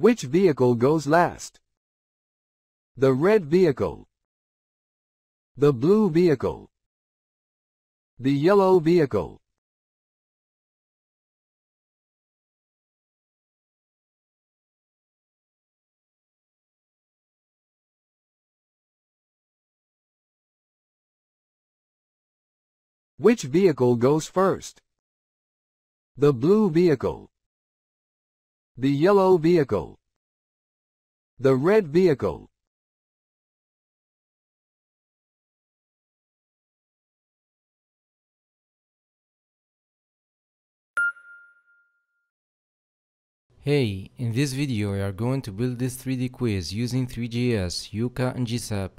Which vehicle goes last? The red vehicle, the blue vehicle, the yellow vehicle. Which vehicle goes first? The blue vehicle, the yellow vehicle, the red vehicle. Hey, in this video we are going to build this 3D quiz using Three.js, Yuka and GSAP.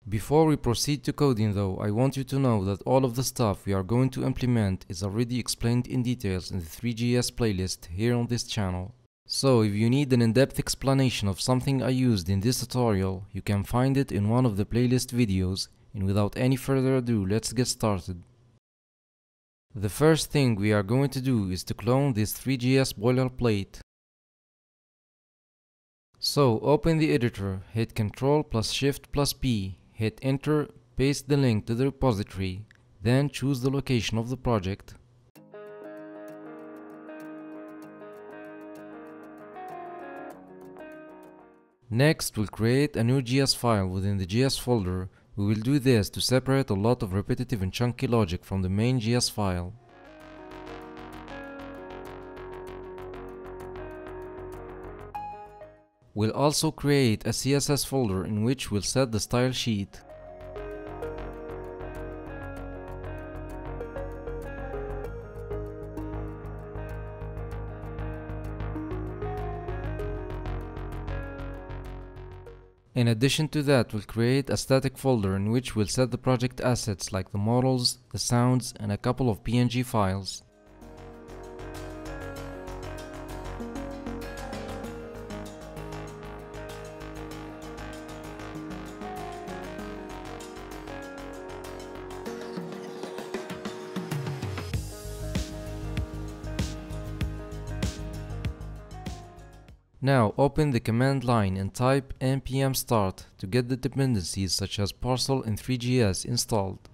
Before we proceed to coding though, I want you to know that all of the stuff we are going to implement is already explained in details in the Three.js playlist here on this channel. So if you need an in-depth explanation of something I used in this tutorial, you can find it in one of the playlist videos, and without any further ado, let's get started. The first thing we are going to do is to clone this Three.js boilerplate. So open the editor, hit Ctrl plus Shift plus P, hit enter, paste the link to the repository, then choose the location of the project. Next, we'll create a new GS file within the GS folder. We will do this to separate a lot of repetitive and chunky logic from the main GS file. We'll also create a CSS folder in which we'll set the style sheet. In addition to that, we'll create a static folder in which we'll set the project assets like the models, the sounds, and a couple of PNG files. Now open the command line and type npm start to get the dependencies such as parcel and Three.js installed.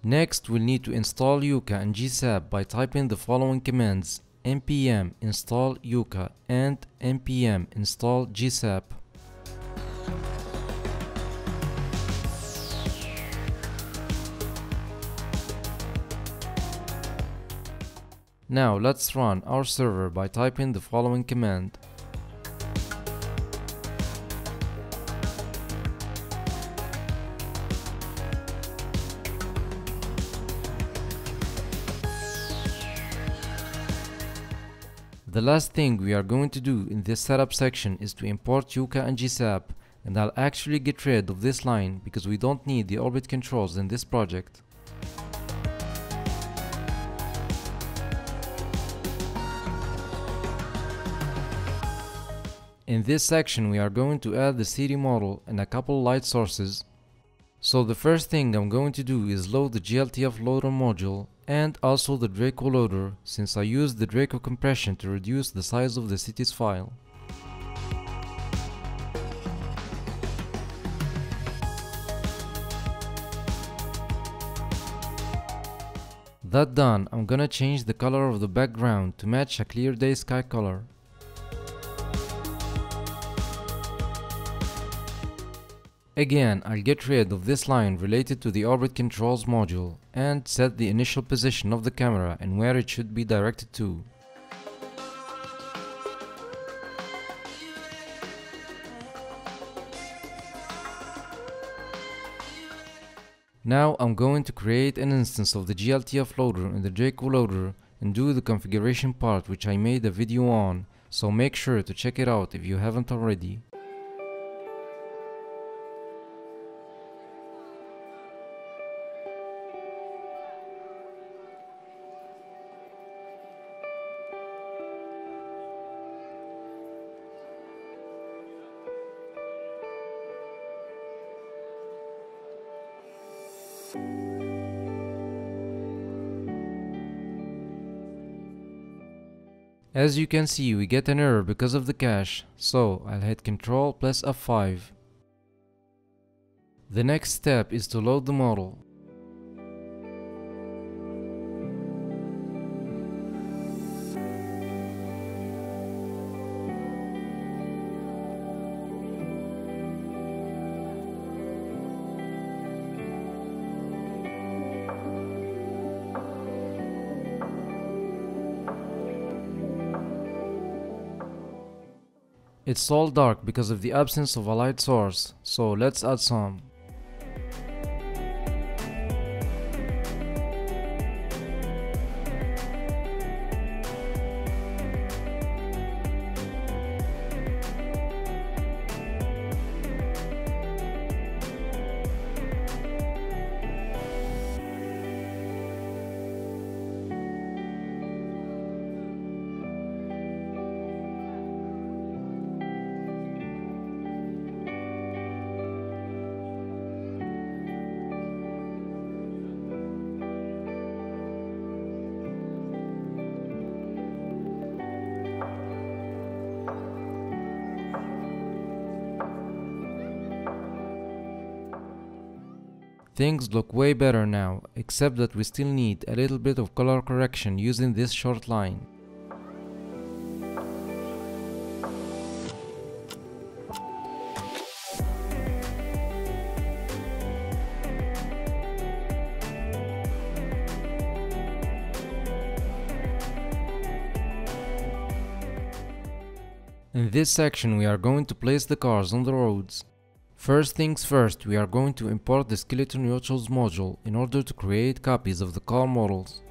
Next, we'll need to install Yuka and GSAP by typing the following commands: npm install Yuka and npm install GSAP. Now let's run our server by typing the following command. The last thing we are going to do in this setup section is to import Yuka and GSAP, and I'll actually get rid of this line because we don't need the orbit controls in this project. In this section we are going to add the city model and a couple light sources. So the first thing I'm going to do is load the gltf loader module and also the Draco loader, since I used the Draco compression to reduce the size of the cities file. That done, I'm gonna change the color of the background to match a clear day sky color. Again, I'll get rid of this line related to the orbit controls module and set the initial position of the camera and where it should be directed to. Now I'm going to create an instance of the gltf loader in the Draco loader and do the configuration part, which I made a video on, so make sure to check it out if you haven't already. As you can see, we get an error because of the cache, so I'll hit Ctrl plus F5. The next step is to load the model. It's all dark because of the absence of a light source, so let's add some. Things look way better now, except that we still need a little bit of color correction using this short line. In this section we are going to place the cars on the roads. First things first, we are going to import the skeleton utils module in order to create copies of the car models.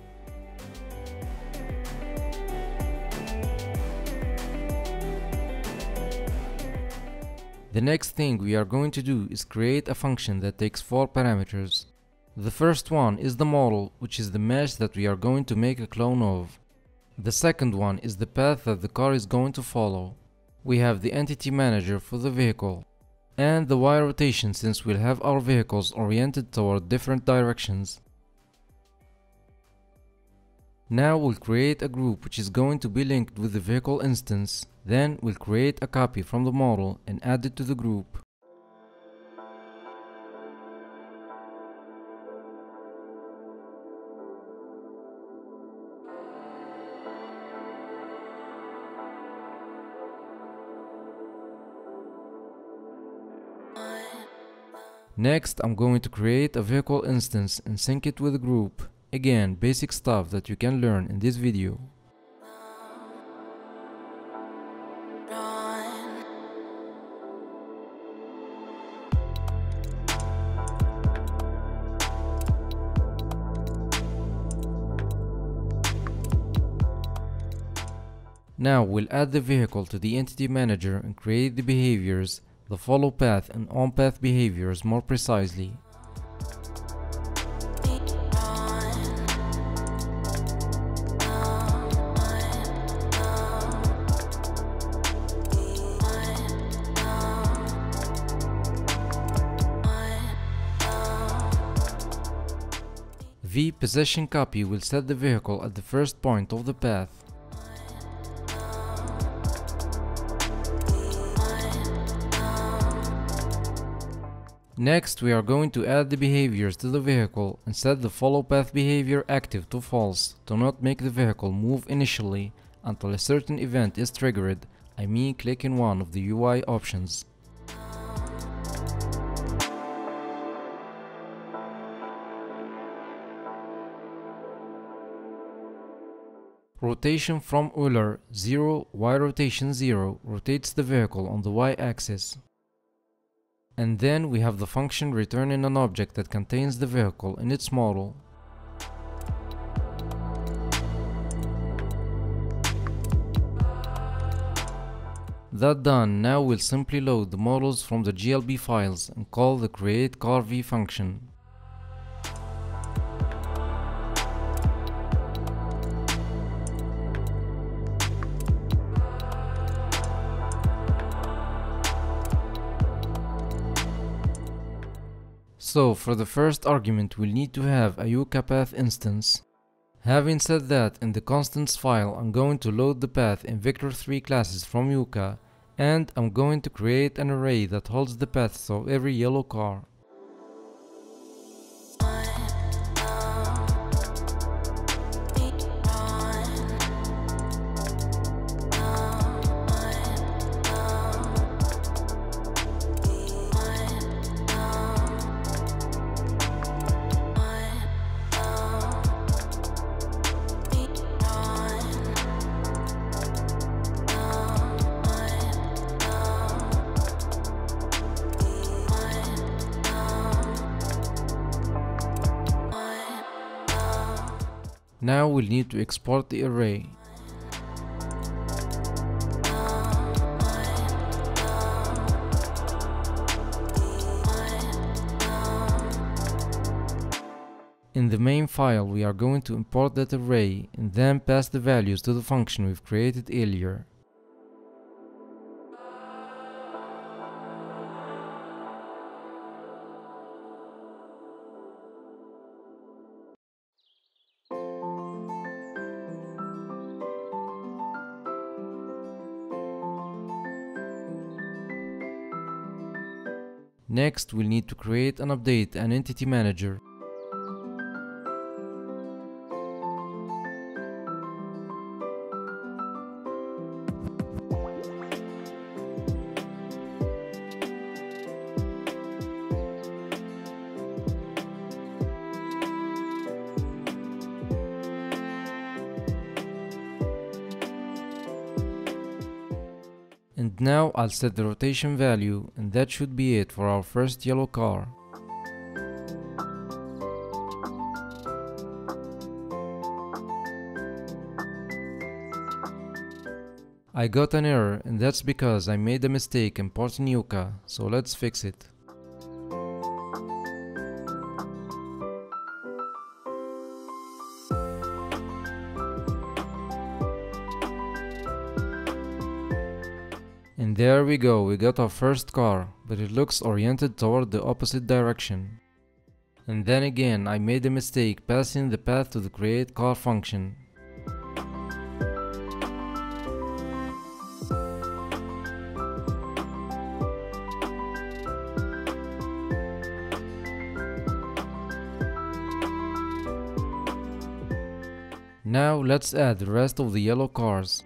The next thing we are going to do is create a function that takes 4 parameters. The first one is the model, which is the mesh that we are going to make a clone of. The second one is the path that the car is going to follow. We have the entity manager for the vehicle, and the Y rotation since we'll have our vehicles oriented toward different directions. Now we'll create a group which is going to be linked with the vehicle instance. Then we'll create a copy from the model and add it to the group. Next, I'm going to create a vehicle instance and sync it with the group. Again, basic stuff that you can learn in this video. Now we'll add the vehicle to the entity manager and create the behaviors, the follow path and on path behaviors more precisely. The possession copy will set the vehicle at the first point of the path. Next, we are going to add the behaviors to the vehicle and set the follow path behavior active to false to not make the vehicle move initially until a certain event is triggered, I mean clicking one of the UI options. Rotation from Euler 0, Y rotation 0 rotates the vehicle on the Y axis. And then we have the function returning an object that contains the vehicle in its model. That done, now we'll simply load the models from the GLB files and call the createCarV function. So for the first argument, we'll need to have a Yuka path instance. Having said that, in the constants file, I'm going to load the path in vector3 classes from Yuka, and I'm going to create an array that holds the paths of every yellow car. Now we'll need to export the array. In the main file, we are going to import that array and then pass the values to the function we've created earlier. Next, we'll need to create and update an entity manager. And now I'll set the rotation value, and that should be it for our first yellow car. I got an error, and that's because I made a mistake importing Yuka, so let's fix it. And there we go, we got our first car, but it looks oriented toward the opposite direction. And then again, I made a mistake passing the path to the create car function. Now let's add the rest of the yellow cars.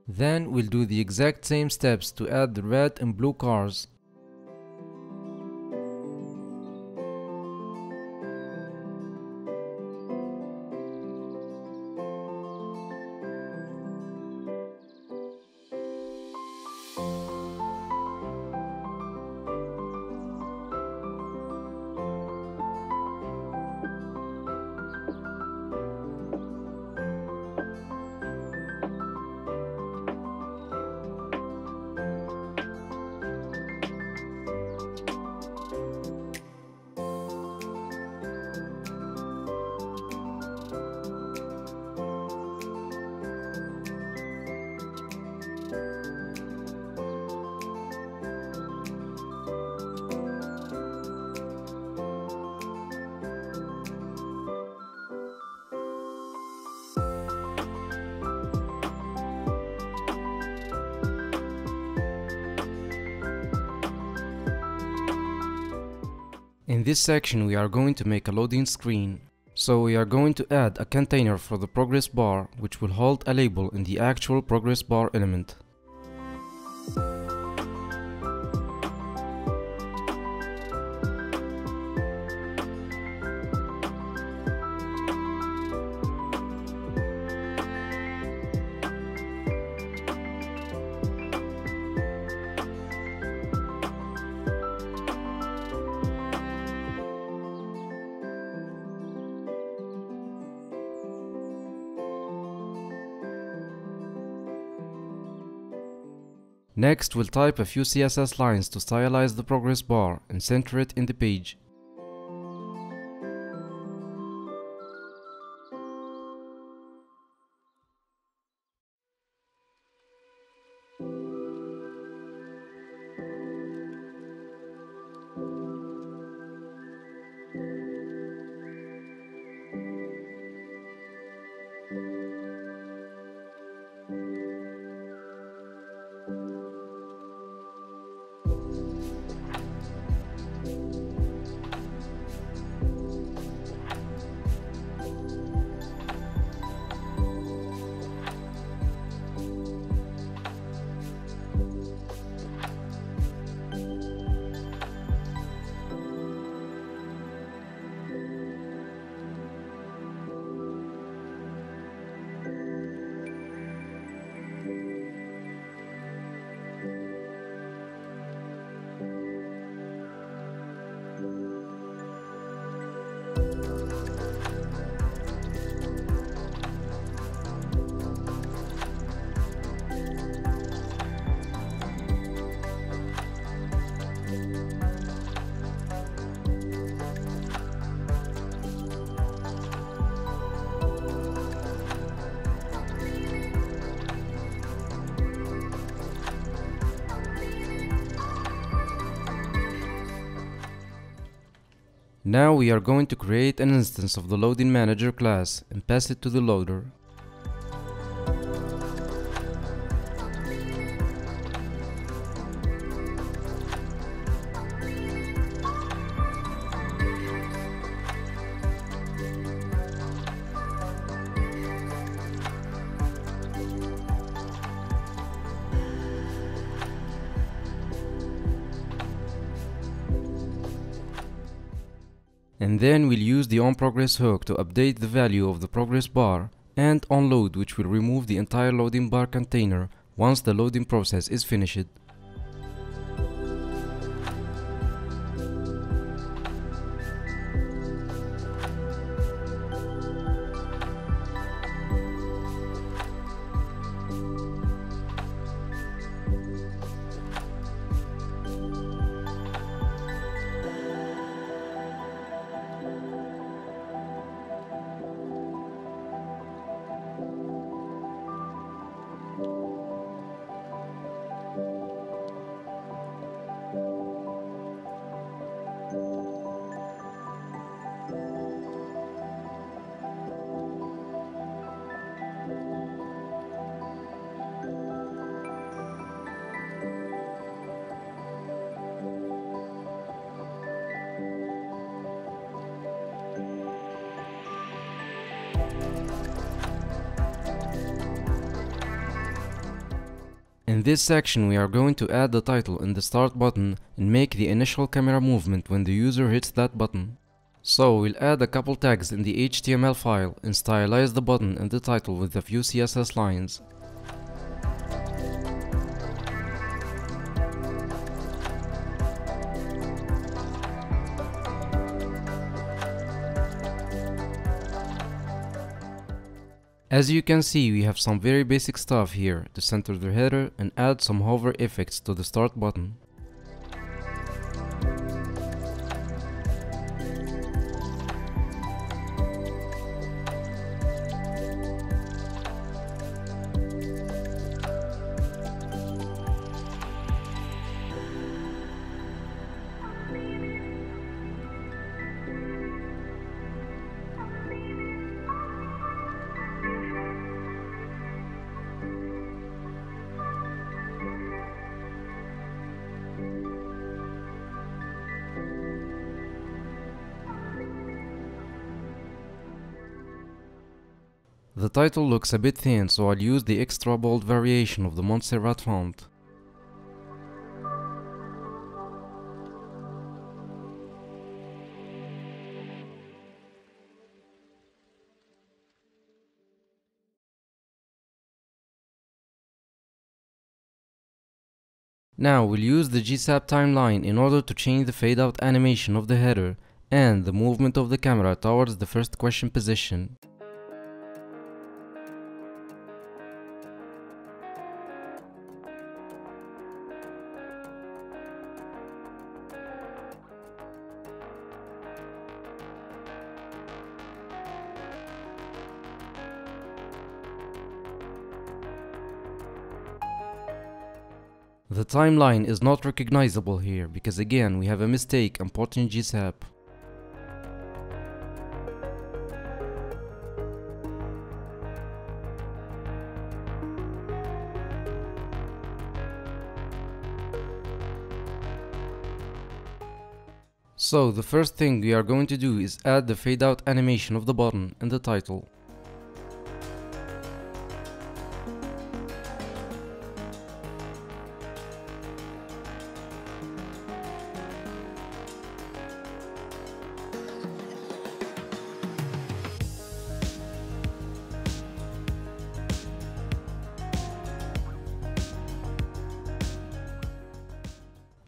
Then we'll do the exact same steps to add the red and blue cars. In this section we are going to make a loading screen. So we are going to add a container for the progress bar, which will hold a label in the actual progress bar element. Next, we'll type a few CSS lines to stylize the progress bar and center it in the page. Now we are going to create an instance of the loading manager class and pass it to the loader. And then we'll use the onProgress hook to update the value of the progress bar, and onLoad, which will remove the entire loading bar container once the loading process is finished. In this section we are going to add the title in the start button and make the initial camera movement when the user hits that button. So we'll add a couple tags in the HTML file and stylize the button and the title with a few CSS lines. As you can see, we have some very basic stuff here to center the header and add some hover effects to the start button. The title looks a bit thin, so I'll use the extra bold variation of the Montserrat font. Now we'll use the GSAP timeline in order to change the fade out animation of the header and the movement of the camera towards the first question position. The timeline is not recognizable here because again we have a mistake importing GSAP. So the first thing we are going to do is add the fade out animation of the button and the title.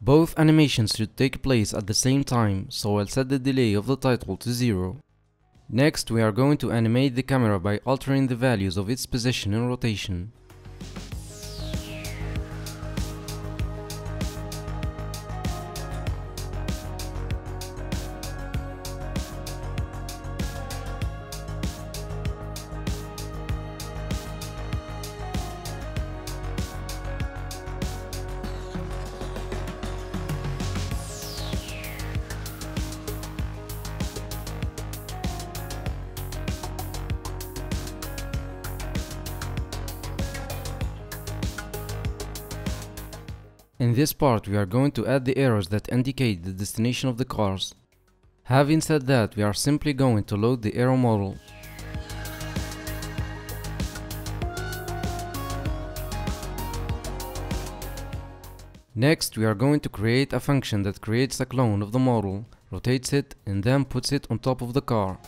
Both animations should take place at the same time, so I'll set the delay of the title to 0. Next, we are going to animate the camera by altering the values of its position and rotation. In this part, we are going to add the arrows that indicate the destination of the cars. Having said that, we are simply going to load the arrow model. Next, we are going to create a function that creates a clone of the model, rotates it, and then puts it on top of the car.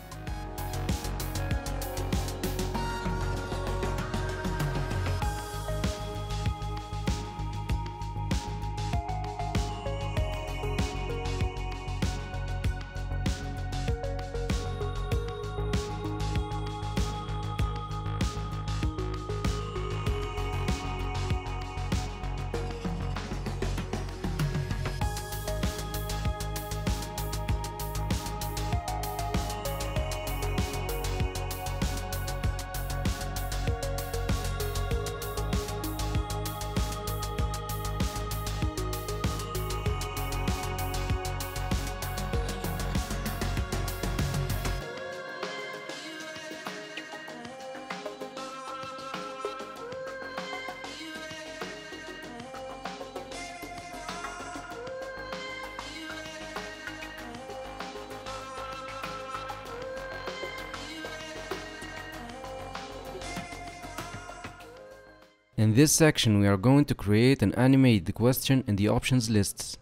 In this section, we are going to create and animate the question in the options lists.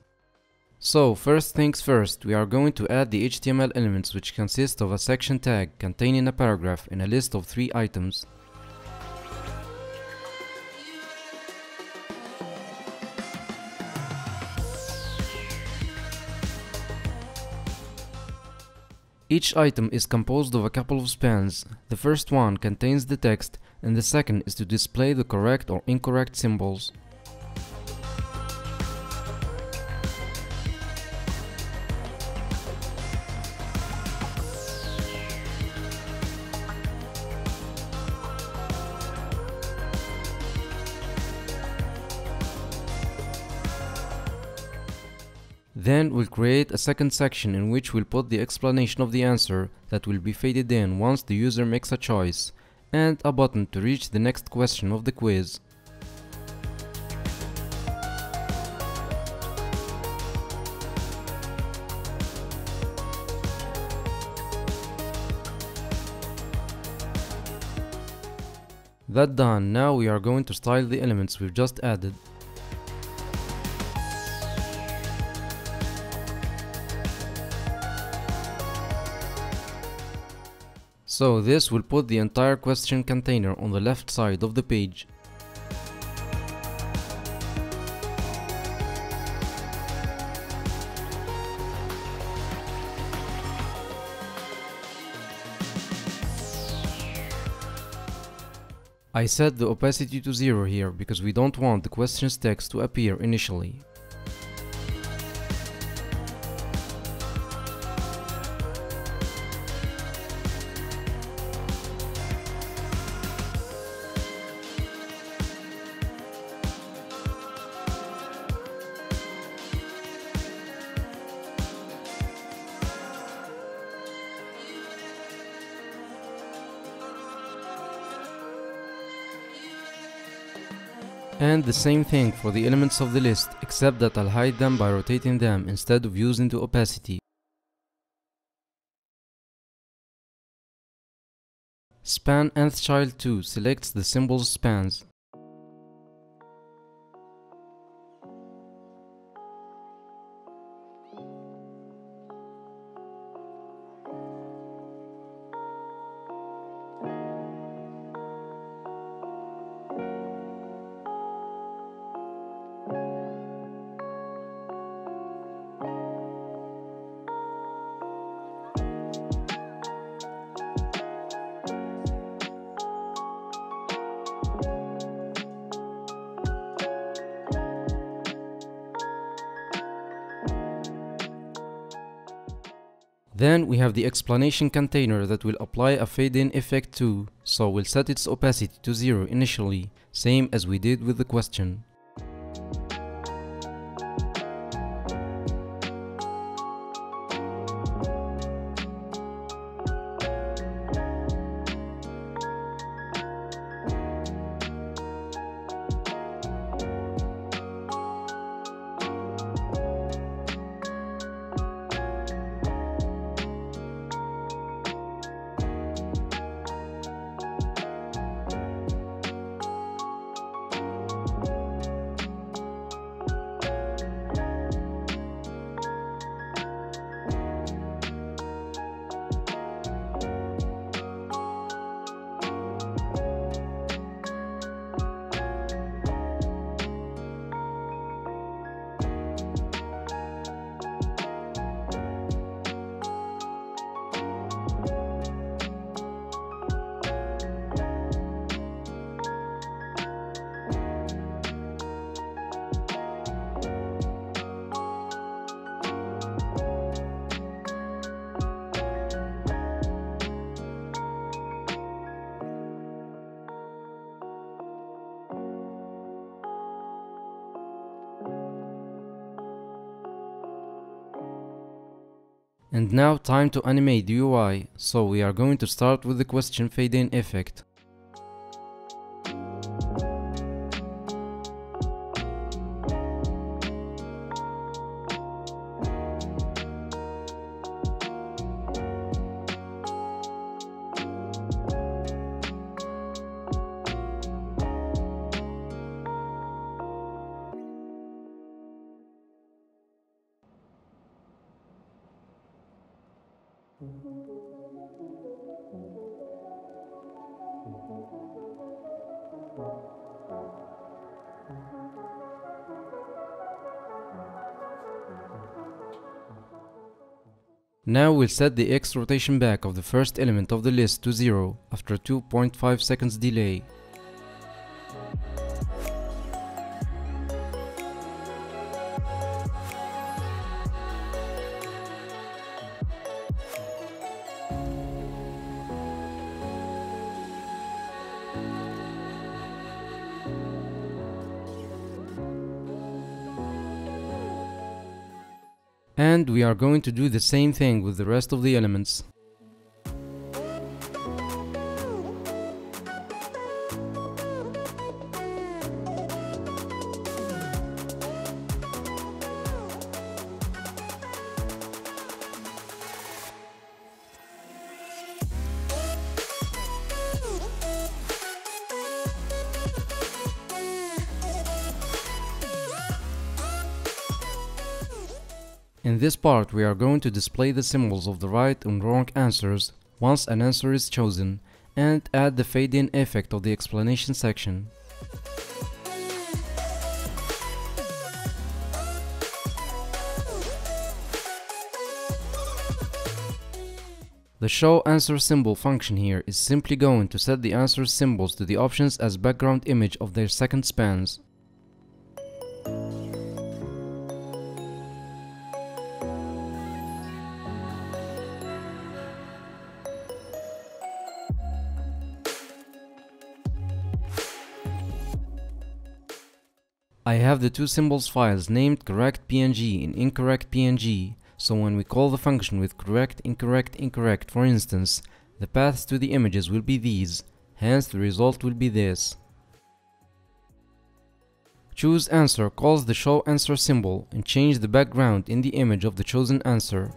So, first things first, we are going to add the HTML elements, which consist of a section tag containing a paragraph in a list of 3 items. Each item is composed of a couple of spans. The first one contains the text, and the second is to display the correct or incorrect symbols. Then we'll create a second section in which we'll put the explanation of the answer that will be faded in once the user makes a choice, and a button to reach the next question of the quiz. That done, now we are going to style the elements we've just added. So this will put the entire question container on the left side of the page. I set the opacity to 0 here because we don't want the question's text to appear initially. And the same thing for the elements of the list, except that I'll hide them by rotating them instead of using the opacity. Span nth child 2 selects the symbol's spans. Then we have the explanation container that will apply a fade-in effect to, so we'll set its opacity to 0 initially, same as we did with the question. And now time to animate the UI, so we are going to start with the question fade-in effect. Now we'll set the X rotation back of the first element of the list to 0 after 2.5 seconds delay. And we are going to do the same thing with the rest of the elements. In this part, we are going to display the symbols of the right and wrong answers once an answer is chosen, and add the fade-in effect of the explanation section. The show answer symbol function here is simply going to set the answer symbols to the options as background image of their second spans. I have the two symbols files named correct.png and incorrect.png, so when we call the function with correct, incorrect, incorrect, for instance, the paths to the images will be these, hence the result will be this. Choose answer calls the show answer symbol and change the background in the image of the chosen answer.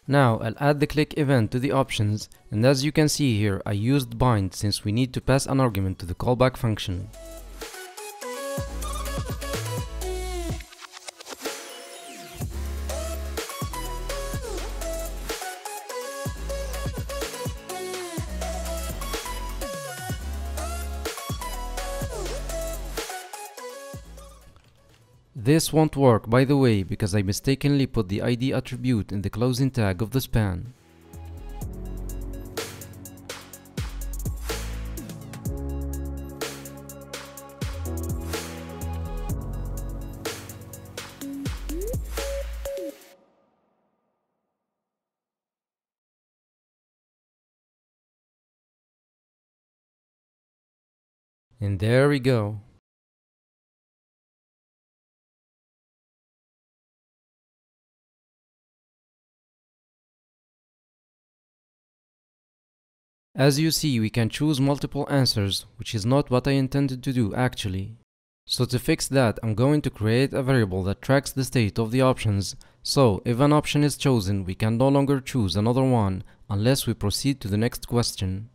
Now I'll add the click event to the options, and as you can see here I used bind since we need to pass an argument to the callback function. This won't work, by the way, because I mistakenly put the ID attribute in the closing tag of the span. And there we go. As you see, we can choose multiple answers, which is not what I intended to do actually. So to fix that, I'm going to create a variable that tracks the state of the options, so if an option is chosen, we can no longer choose another one unless we proceed to the next question.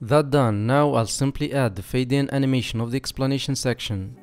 That done, now I'll simply add the fade in animation of the explanation section.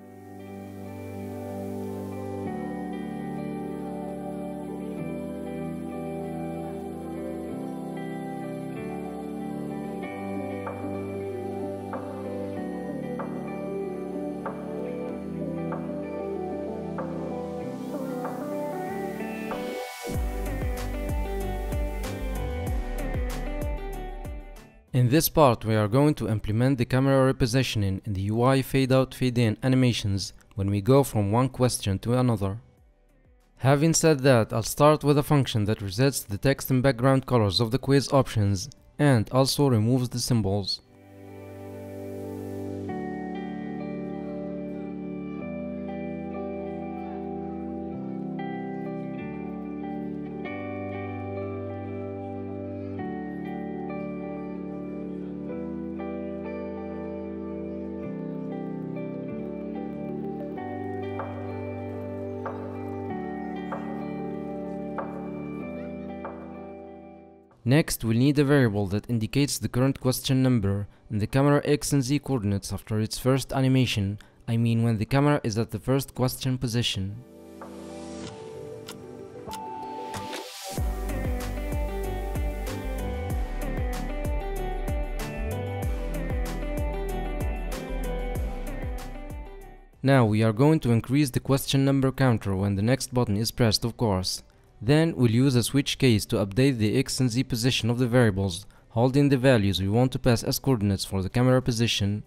In this part, we are going to implement the camera repositioning in the UI fade-out, fade-in animations when we go from one question to another. Having said that, I'll start with a function that resets the text and background colors of the quiz options and also removes the symbols. Next, we'll need a variable that indicates the current question number and the camera X and Z coordinates after its first animation, I mean when the camera is at the first question position. Now we are going to increase the question number counter when the next button is pressed, of course. Then we'll use a switch case to update the X and Z position of the variables, holding the values we want to pass as coordinates for the camera position.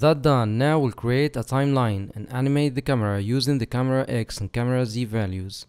That done, now we'll create a timeline and animate the camera using the camera X and camera Z values.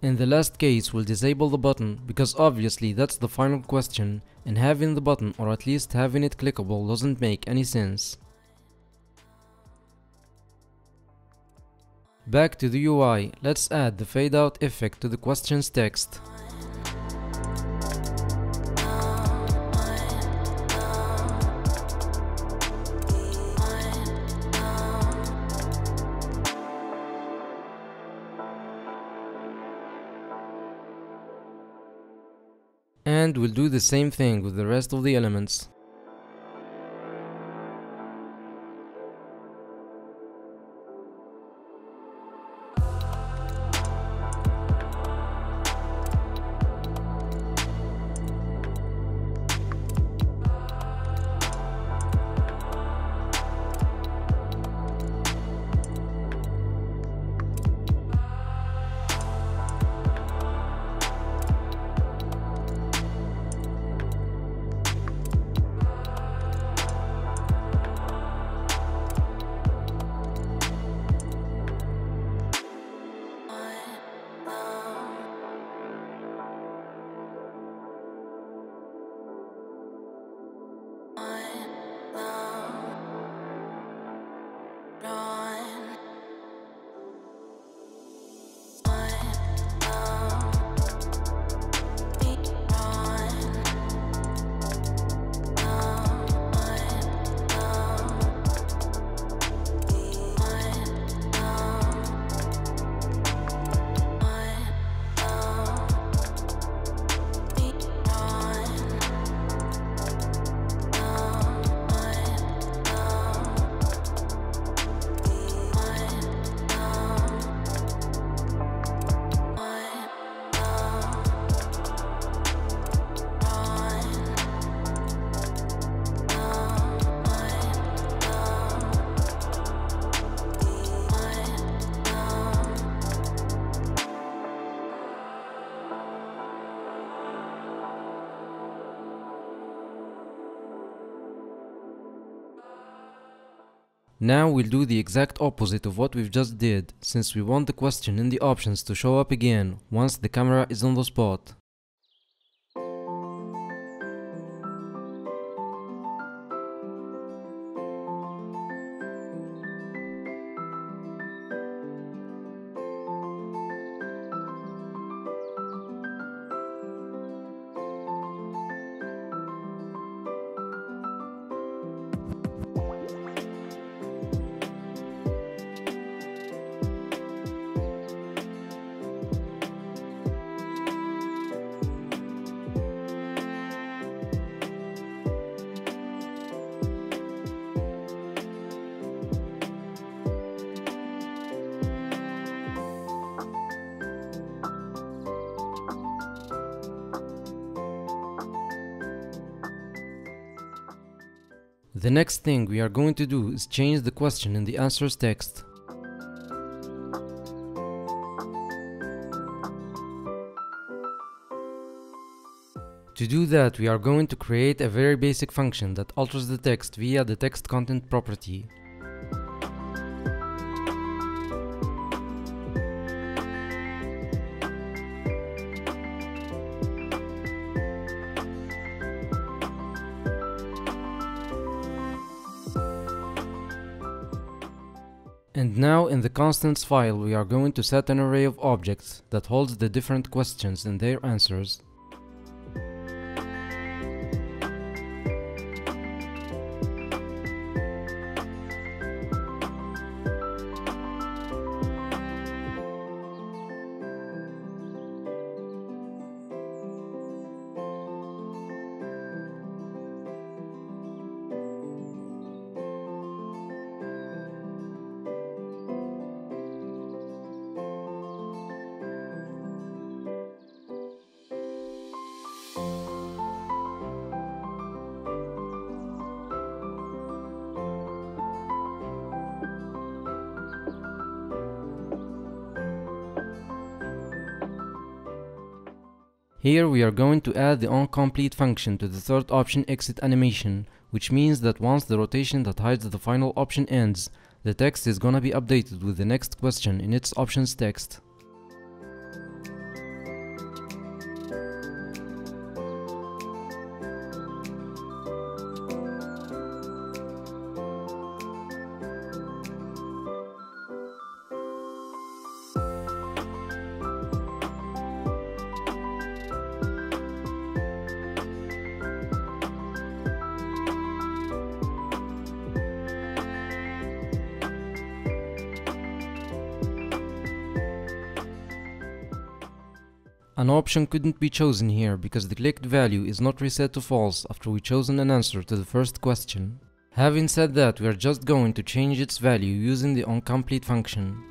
In the last case, we'll disable the button because obviously that's the final question and having the button or at least having it clickable doesn't make any sense. Back to the UI, let's add the fade out effect to the question's text. And we'll do the same thing with the rest of the elements. Now we'll do the exact opposite of what we've just did, since we want the question in the options to show up again once the camera is on the spot. The next thing we are going to do is change the question in the answers text. To do that, we are going to create a very basic function that alters the text via the text content property. And now in the constants file we are going to set an array of objects that holds the different questions and their answers. Here we are going to add the onComplete function to the third option exit animation, which means that once the rotation that hides the final option ends, the text is gonna be updated with the next question in its options text. An option couldn't be chosen here because the clicked value is not reset to false after we chosen an answer to the first question. Having said that, we are just going to change its value using the onComplete function.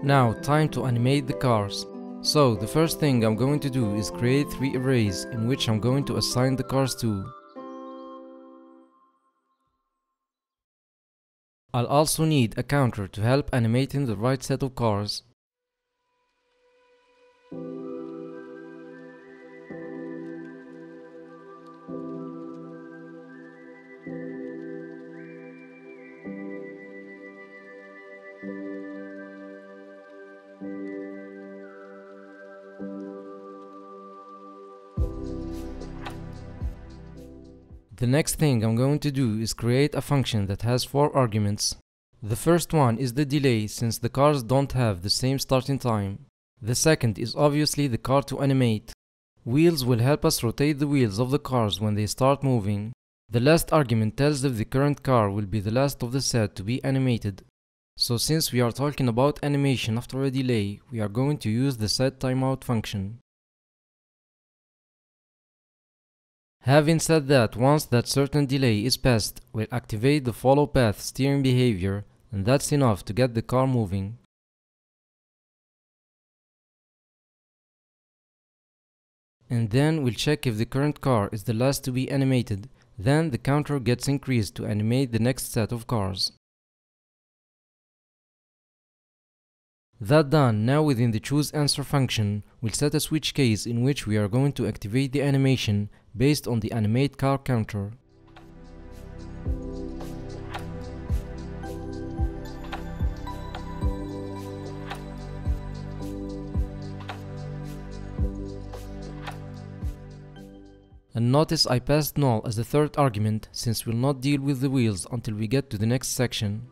Now, time to animate the cars. So, the first thing I'm going to do is create 3 arrays in which I'm going to assign the cars to. I'll also need a counter to help animating the right set of cars. The next thing I'm going to do is create a function that has 4 arguments. The first one is the delay, since the cars don't have the same starting time. The second is obviously the car to animate. Wheels will help us rotate the wheels of the cars when they start moving. The last argument tells if the current car will be the last of the set to be animated. So since we are talking about animation after a delay, we are going to use the setTimeout function. Having said that, once that certain delay is passed, we'll activate the follow path steering behavior, and that's enough to get the car moving. and then we'll check if the current car is the last to be animated. Then the counter gets increased to animate the next set of cars. That done, now within the choose_answer function, we'll set a switch case in which we are going to activate the animation based on the animate car counter. And notice I passed null as the third argument, since we'll not deal with the wheels until we get to the next section.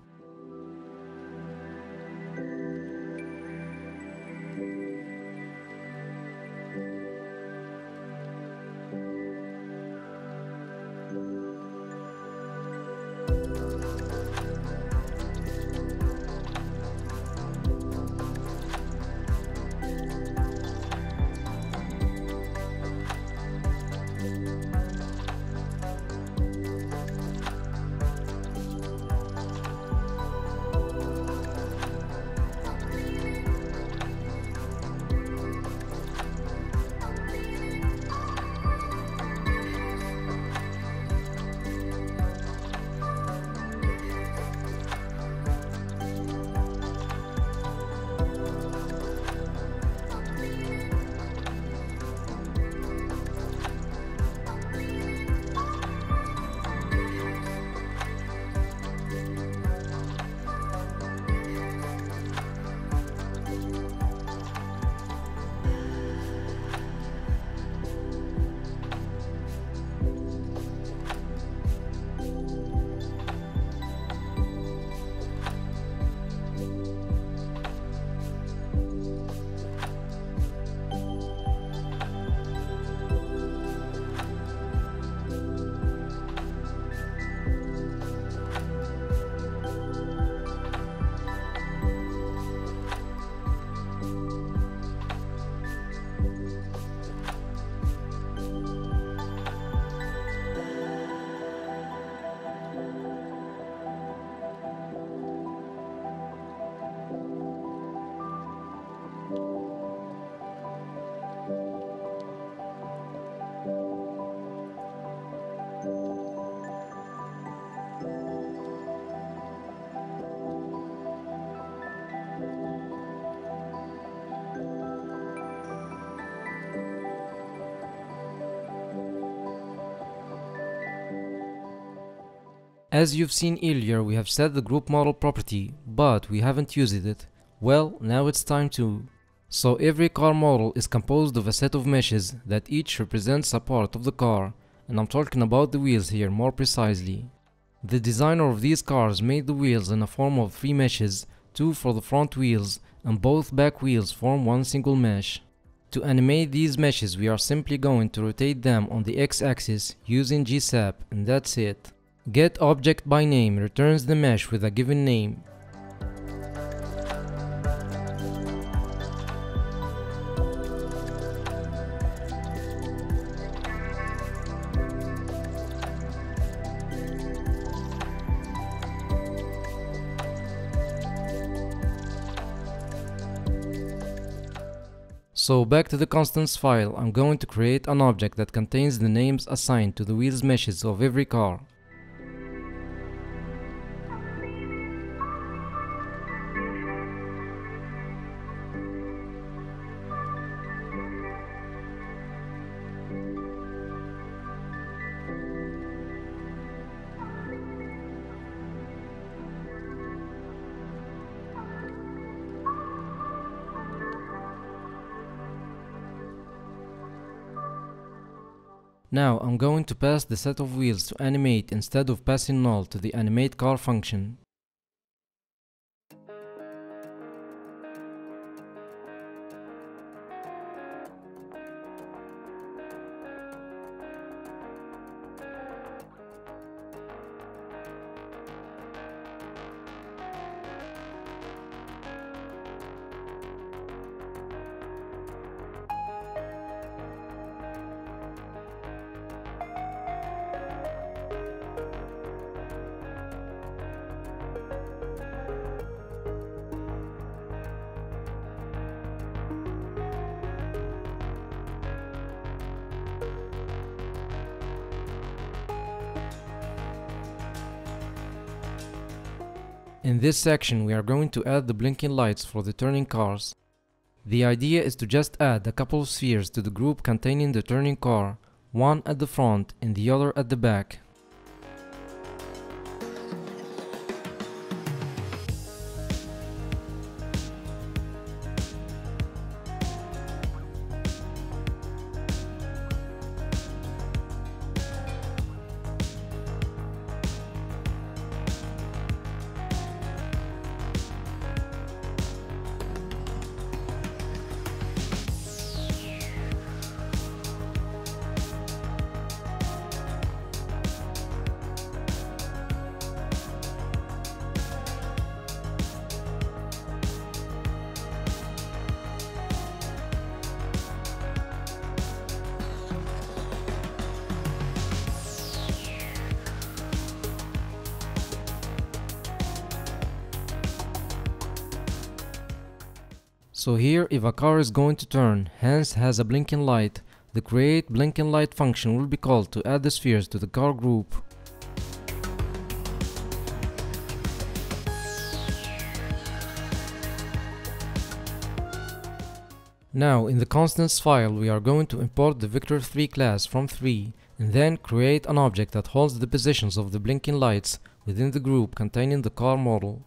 As you've seen earlier, we have set the group model property, but we haven't used it. Well, now it's time to. So every car model is composed of a set of meshes that each represents a part of the car, and I'm talking about the wheels here more precisely. The designer of these cars made the wheels in a form of 3 meshes, 2 for the front wheels, and both back wheels form one single mesh. To animate these meshes, we are simply going to rotate them on the x-axis using GSAP, and that's it. GetObjectByName returns the mesh with a given name. So back to the constants file, I'm going to create an object that contains the names assigned to the wheels meshes of every car. Now I'm going to pass the set of wheels to animate instead of passing null to the animate car function. In this section, we are going to add the blinking lights for the turning cars. The idea is to just add a couple of spheres to the group containing the turning car, one at the front and the other at the back. So here, if a car is going to turn, hence has a blinking light, the create blinking light function will be called to add the spheres to the car group. Now, in the constants file, we are going to import the vector3 class from 3 and then create an object that holds the positions of the blinking lights within the group containing the car model.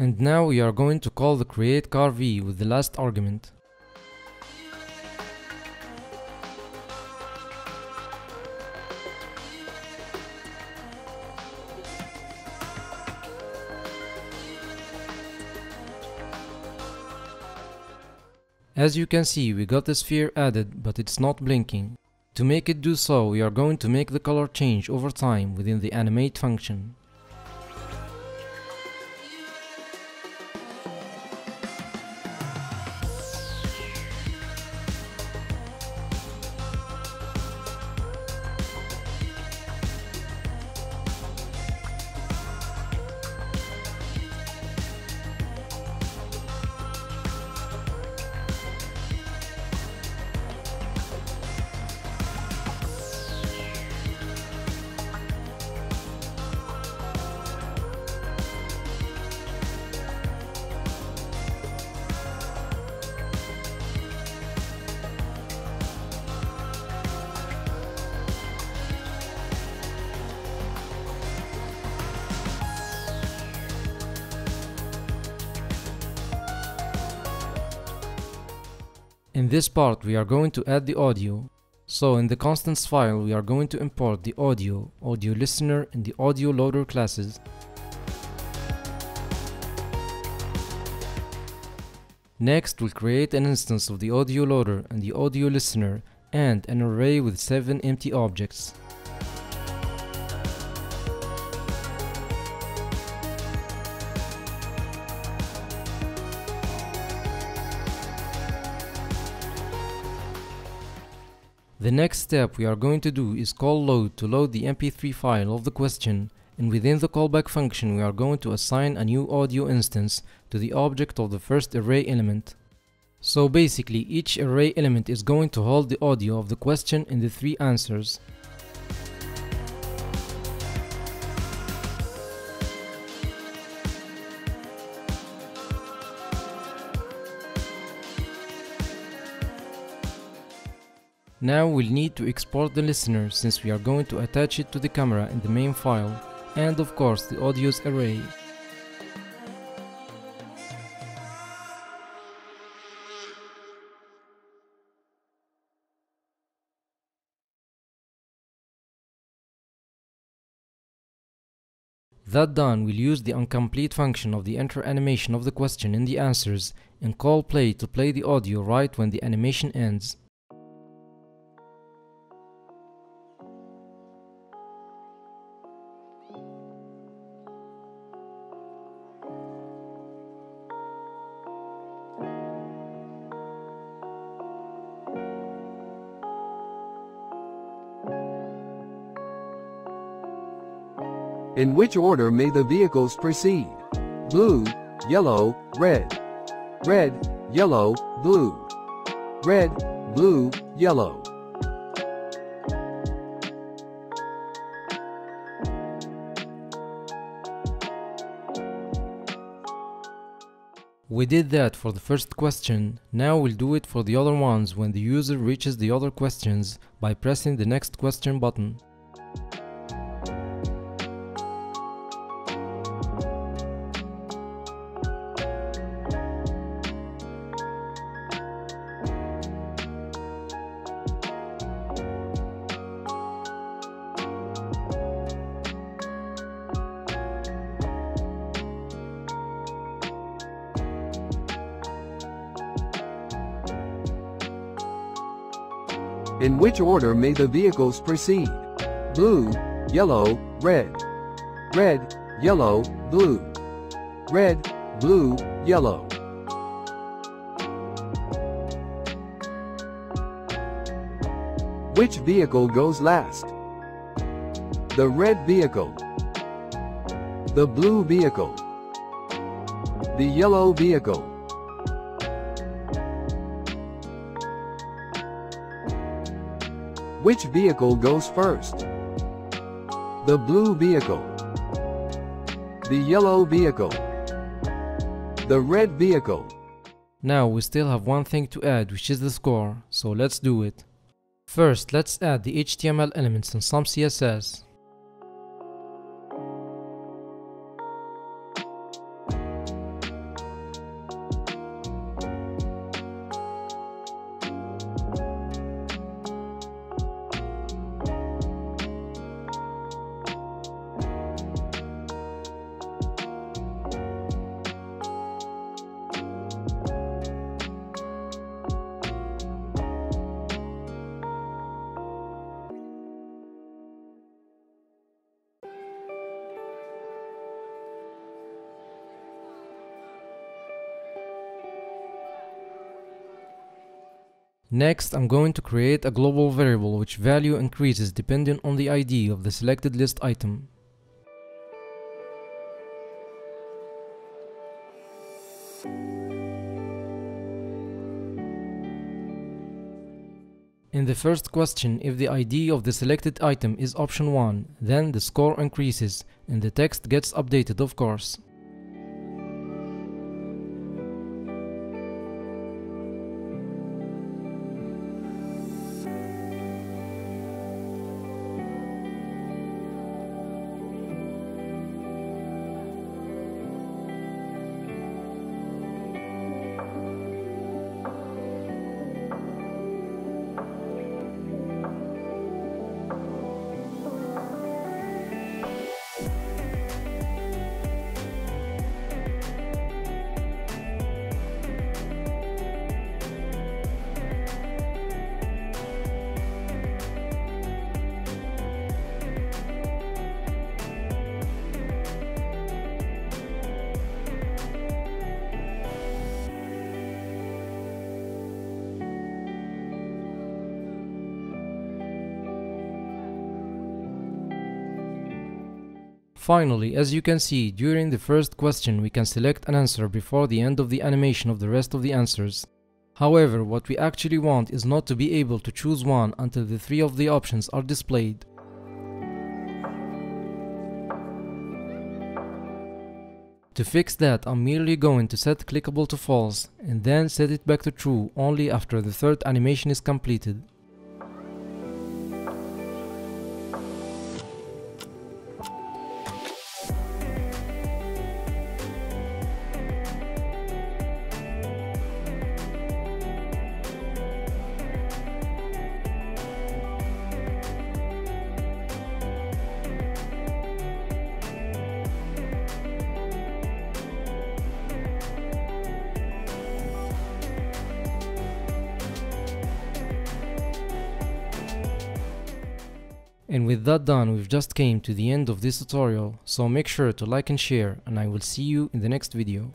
And now we are going to call the create car v with the last argument. As you can see, we got the sphere added, but it's not blinking. To make it do so, we are going to make the color change over time within the animate function. In this part, we are going to add the audio. So in the constants file, we are going to import the audio, audio listener, and the audio loader classes. Next, we'll create an instance of the audio loader and the audio listener and an array with 7 empty objects. The next step we are going to do is call load to load the mp3 file of the question, and within the callback function we are going to assign a new audio instance to the object of the first array element. So basically each array element is going to hold the audio of the question and the 3 answers. Now we'll need to export the listener since we are going to attach it to the camera in the main file, and of course the audio's array. That done, we'll use the onComplete function of the enter animation of the question in the answers and call play to play the audio right when the animation ends. In which order may the vehicles proceed? Blue, yellow, red. Red, yellow, blue. Red, blue, yellow. We did that for the first question. Now we'll do it for the other ones when the user reaches the other questions by pressing the next question button. In which order may the vehicles proceed? Blue, yellow, red. Red, yellow, blue. Red, blue, yellow. Which vehicle goes last? The red vehicle. The blue vehicle. The yellow vehicle. Which vehicle goes first? The blue vehicle. The yellow vehicle. The red vehicle. Now we still have one thing to add, which is the score, so let's do it. First, let's add the HTML elements and some CSS. Next, I'm going to create a global variable which value increases depending on the ID of the selected list item. In the first question, if the ID of the selected item is option 1, then the score increases and the text gets updated, of course. Finally, as you can see, during the first question we can select an answer before the end of the animation of the rest of the answers. However, what we actually want is not to be able to choose one until the 3 of the options are displayed. To fix that, I'm merely going to set clickable to false and then set it back to true only after the third animation is completed. And with that done, we've just came to the end of this tutorial, so make sure to like and share, and I will see you in the next video.